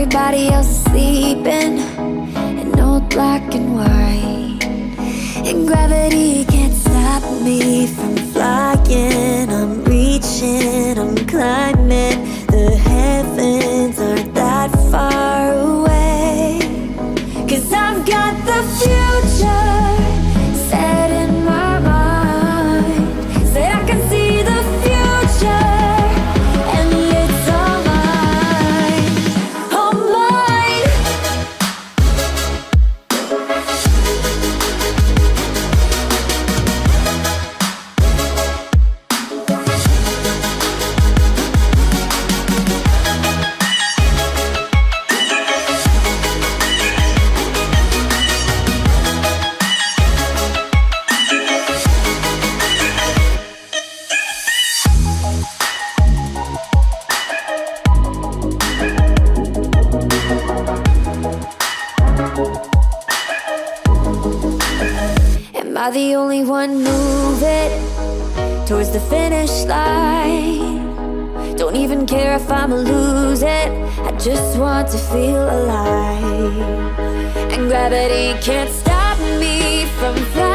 everybody else is sleeping in old black and white, and gravity can't stop me from flying. I'm reaching, I'm climbing. The heavens aren't that far away, 'cause I've got the future set in my mind. Said I can see the future, and it's all mine, all mine. Am I the only one moving towards the finish line? Don't even care if I'ma lose it, I just want to feel alive. And gravity can't stop me from flying.